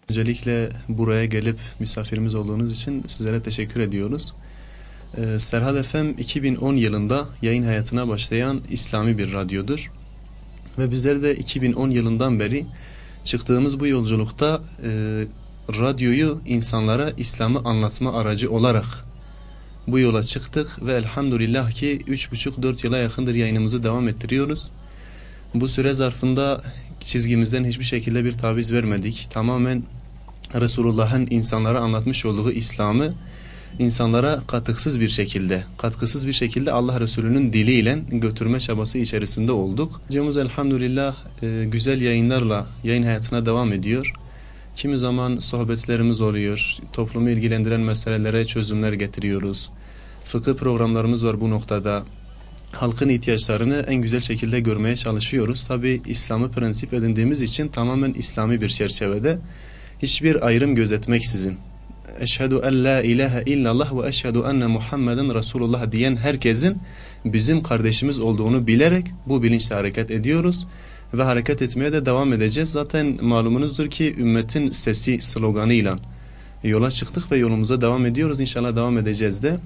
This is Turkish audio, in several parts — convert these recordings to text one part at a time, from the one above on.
Öncelikle buraya gelip misafirimiz olduğunuz için sizlere teşekkür ediyoruz. Serhat FM 2010 yılında yayın hayatına başlayan İslami bir radyodur. Ve bizler de 2010 yılından beri çıktığımız bu yolculukta radyoyu insanlara İslam'ı anlatma aracı olarak bu yola çıktık ve elhamdülillah ki 3,5-4 yıla yakındır yayınımızı devam ettiriyoruz. Bu süre zarfında çizgimizden hiçbir şekilde bir taviz vermedik. Tamamen Resulullah'ın insanlara anlatmış olduğu İslam'ı insanlara katkısız bir şekilde Allah Resulü'nün diliyle götürme çabası içerisinde olduk. Videomuz elhamdülillah güzel yayınlarla yayın hayatına devam ediyor. Kimi zaman sohbetlerimiz oluyor, toplumu ilgilendiren meselelere çözümler getiriyoruz. Fıkıh programlarımız var bu noktada. Halkın ihtiyaçlarını en güzel şekilde görmeye çalışıyoruz. Tabi İslam'ı prensip edindiğimiz için tamamen İslami bir çerçevede, hiçbir ayrım gözetmeksizin. Eşhedü en la ilahe illallah ve eşhedü enne Muhammeden Resulullah diyen herkesin bizim kardeşimiz olduğunu bilerek bu bilinçle hareket ediyoruz. Ve hareket etmeye de devam edeceğiz. Zaten malumunuzdur ki ümmetin sesi sloganıyla yola çıktık ve yolumuza devam ediyoruz. İnşallah devam edeceğiz de.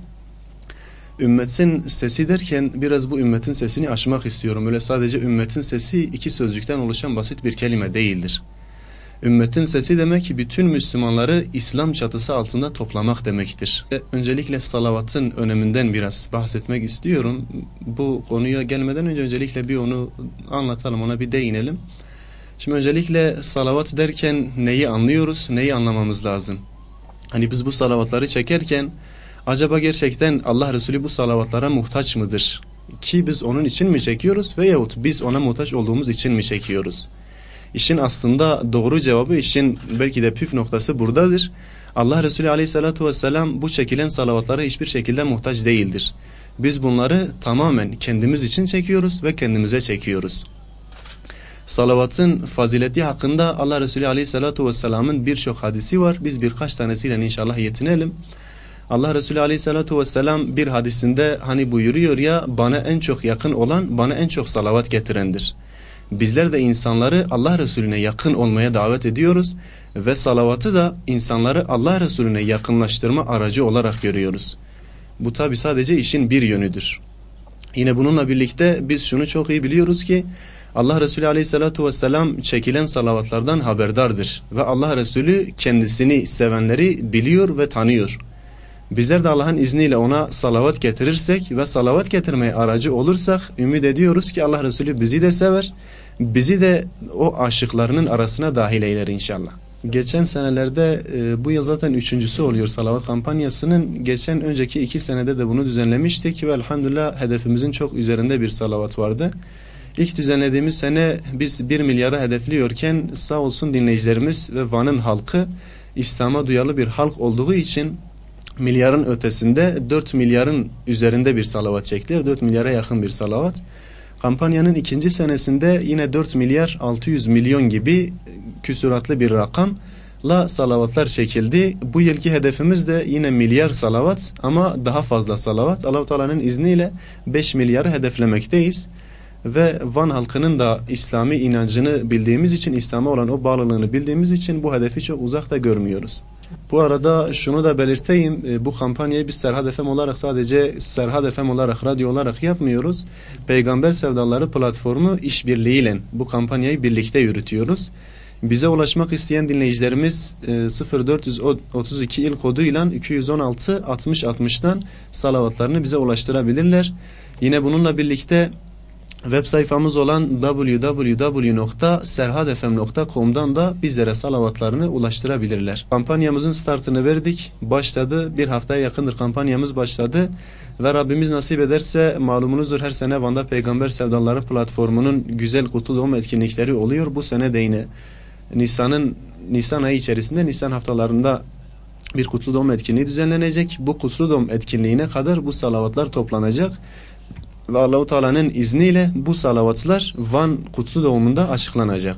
Ümmetin sesi derken biraz bu ümmetin sesini aşmak istiyorum. Öyle sadece ümmetin sesi iki sözcükten oluşan basit bir kelime değildir. Ümmetin sesi demek ki bütün Müslümanları İslam çatısı altında toplamak demektir. Öncelikle salavatın öneminden biraz bahsetmek istiyorum. Bu konuya gelmeden öncelikle bir onu anlatalım, ona bir değinelim. Şimdi öncelikle salavat derken neyi anlıyoruz, neyi anlamamız lazım? Hani biz bu salavatları çekerken acaba gerçekten Allah Resulü bu salavatlara muhtaç mıdır? Ki biz onun için mi çekiyoruz veyahut biz ona muhtaç olduğumuz için mi çekiyoruz? İşin aslında doğru cevabı, işin belki de püf noktası buradadır. Allah Resulü aleyhissalatu vesselam bu çekilen salavatlara hiçbir şekilde muhtaç değildir. Biz bunları tamamen kendimiz için çekiyoruz ve kendimize çekiyoruz. Salavatın fazileti hakkında Allah Resulü aleyhissalatu vesselamın birçok hadisi var. Biz birkaç tanesiyle inşallah yetinelim. Allah Resulü aleyhissalatu vesselam bir hadisinde hani buyuruyor ya, bana en çok yakın olan bana en çok salavat getirendir. Bizler de insanları Allah Resulüne yakın olmaya davet ediyoruz ve salavatı da insanları Allah Resulüne yakınlaştırma aracı olarak görüyoruz. Bu tabi sadece işin bir yönüdür. Yine bununla birlikte biz şunu çok iyi biliyoruz ki Allah Resulü aleyhissalatu vesselam çekilen salavatlardan haberdardır ve Allah Resulü kendisini sevenleri biliyor ve tanıyor. Bizler de Allah'ın izniyle ona salavat getirirsek ve salavat getirmeye aracı olursak ümit ediyoruz ki Allah Resulü bizi de sever, bizi de o aşıklarının arasına dahil eyler inşallah. Geçen senelerde bu yıl zaten üçüncüsü oluyor salavat kampanyasının. Geçen önceki 2 senede de bunu düzenlemiştik ve elhamdülillah hedefimizin çok üzerinde bir salavat vardı. İlk düzenlediğimiz sene biz 1 milyara hedefliyorken sağ olsun dinleyicilerimiz ve Van'ın halkı İslam'a duyarlı bir halk olduğu için milyarın ötesinde 4 milyarın üzerinde bir salavat çektiler. 4 milyara yakın bir salavat. Kampanyanın ikinci senesinde yine 4 milyar 600 milyon gibi küsuratlı bir rakamla salavatlar çekildi. Bu yılki hedefimiz de yine milyar salavat ama daha fazla salavat. Allah-u Teala'nın izniyle 5 milyarı hedeflemekteyiz. Ve Van halkının da İslami inancını bildiğimiz için, İslam'a olan o bağlılığını bildiğimiz için bu hedefi çok uzakta görmüyoruz. Bu arada şunu da belirteyim, bu kampanyayı biz Serhat FM olarak sadece Serhat FM olarak, radyo olarak yapmıyoruz. Peygamber Sevdaları platformu işbirliğiyle bu kampanyayı birlikte yürütüyoruz. Bize ulaşmak isteyen dinleyicilerimiz 0432 il koduyla 216 6060'dan salavatlarını bize ulaştırabilirler. Yine bununla birlikte web sayfamız olan www.serhatfm.com'dan da bizlere salavatlarını ulaştırabilirler. Kampanyamızın startını verdik. Başladı. Bir haftaya yakındır kampanyamız başladı. Ve Rabbimiz nasip ederse malumunuzdur her sene Van'da Peygamber Sevdaları platformunun güzel kutlu doğum etkinlikleri oluyor. Bu sene de yine Nisan ayı içerisinde, Nisan haftalarında bir kutlu doğum etkinliği düzenlenecek. Bu kutlu doğum etkinliğine kadar bu salavatlar toplanacak. Ve Allah-u Teala'nın izniyle bu salavatlar Van kutlu doğumunda açıklanacak.